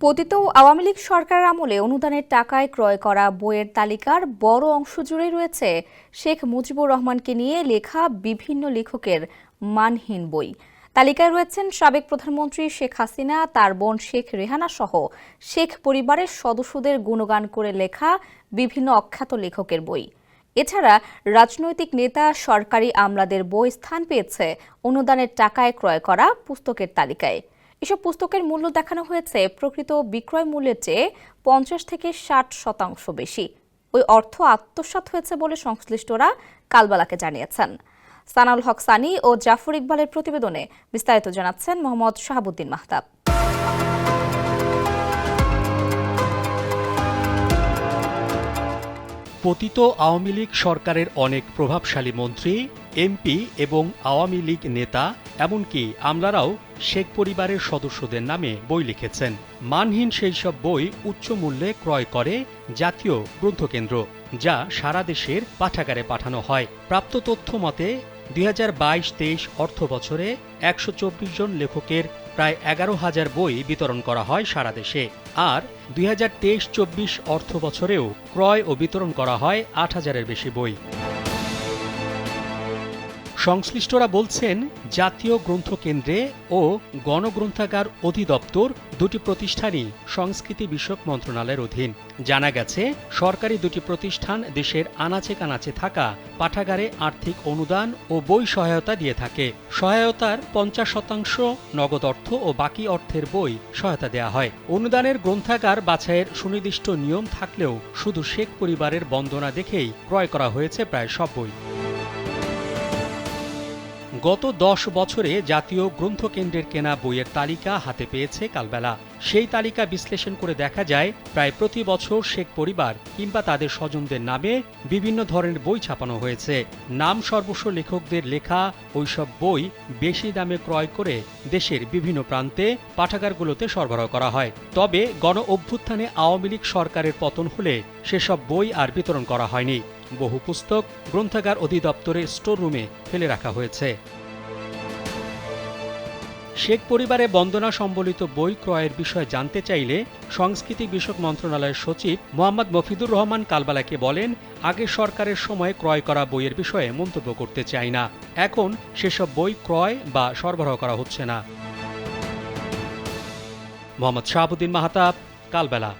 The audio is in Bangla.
পতিত আওয়ামী লীগ সরকারের আমলে অনুদানের টাকায় ক্রয় করা বইয়ের তালিকার বড় অংশ জুড়ে রয়েছে শেখ মুজিবুর রহমানকে নিয়ে লেখা বিভিন্ন লেখকের মানহীন বই। তালিকায় রয়েছেন সাবেক প্রধানমন্ত্রী শেখ হাসিনা, তার বোন শেখ রেহানা সহ শেখ পরিবারের সদস্যদের গুণগান করে লেখা বিভিন্ন অখ্যাত লেখকের বই। এছাড়া রাজনৈতিক নেতা, সরকারি আমলাদের বই স্থান পেয়েছে অনুদানের টাকায় ক্রয় করা পুস্তকের তালিকায়। এসব পুস্তকের মূল্য দেখানো হয়েছে প্রকৃত বিক্রয় মূল্যের চেয়ে 50 থেকে 60% বেশি। ওই অর্থ আত্মসাৎ হয়েছে বলে সংশ্লিষ্টরা কালবেলাকে জানিয়েছেন। সানাউল হক সানি ও জাফর ইকবালের প্রতিবেদনে বিস্তারিত জানাচ্ছেন মোহাম্মদ শাহাবুদ্দিন মাহতাব। পতিত আওয়ামী লীগ সরকারের অনেক প্রভাবশালী মন্ত্রী, এমপি এবং আওয়ামী লীগ নেতা, এমনকি আমলারাও শেখ পরিবারের সদস্যদের নামে বই লিখেছেন। মানহীন সেই সব বই উচ্চ মূল্যে ক্রয় করে জাতীয় গ্রন্থকেন্দ্র, যা সারা দেশের পাঠাগারে পাঠানো হয়। প্রাপ্ত তথ্য মতে 2022-23 অর্থ বছরে 124 জন লেখকের প্রায় 11,000 বই বিতরণ করা হয় সারা দেশে। আর 2023-24 অর্থ বছরেও ক্রয় ও বিতরণ করা হয় 8,000-এর বেশি বই। সংশ্লিষ্টরা বলছেন, জাতীয় গ্রন্থকেন্দ্রে ও গণগ্রন্থাগার অধিদপ্তর দুটি প্রতিষ্ঠানই সংস্কৃতি বিষয়ক মন্ত্রণালয়ের অধীন। জানা গেছে, সরকারি দুটি প্রতিষ্ঠান দেশের আনাচে কানাচে থাকা পাঠাগারে আর্থিক অনুদান ও বই সহায়তা দিয়ে থাকে। সহায়তার 50% নগদ অর্থ ও বাকি অর্থের বই সহায়তা দেয়া হয়। অনুদানের গ্রন্থাগার বাছাইয়ের সুনির্দিষ্ট নিয়ম থাকলেও শুধু শেখ পরিবারের বন্দনা দেখেই ক্রয় করা হয়েছে প্রায় সব বই। গত 10 বছরে জাতীয় গ্রন্থকেন্দ্রের কেনা বইয়ের তালিকা হাতে পেয়েছে কালবেলা। সেই তালিকা বিশ্লেষণ করে দেখা যায়, প্রায় প্রতি বছর শেখ পরিবার কিংবা তাদের স্বজনদের নামে বিভিন্ন ধরনের বই ছাপানো হয়েছে। নাম সর্বস্ব লেখকদের লেখা ওইসব বই বেশি দামে ক্রয় করে দেশের বিভিন্ন প্রান্তে পাঠাগারগুলোতে সরবরাহ করা হয়। তবে গণ অভ্যুত্থানে আওয়ামী লীগ সরকারের পতন হলে সেসব বই আর বিতরণ করা হয়নি। বহু পুস্তক গ্রন্থাগার অধিদপ্তরের স্টোর রুমে ফেলে রাখা হয়েছে। শেখ পরিবারে বন্দনা সম্বলিত বই ক্রয়ের বিষয়ে জানতে চাইলে সংস্কৃতি বিষয়ক মন্ত্রণালয়ের সচিব মোহাম্মদ মফিদুর রহমান কালবেলাকে বলেন, আগে সরকারের সময় ক্রয় করা বইয়ের বিষয়ে মন্তব্য করতে চাই না। এখন সেসব বই ক্রয় বা সরবরাহ করা হচ্ছে না। মোহাম্মদ শাহাবুদ্দিন মাহতাব, কালবেলা।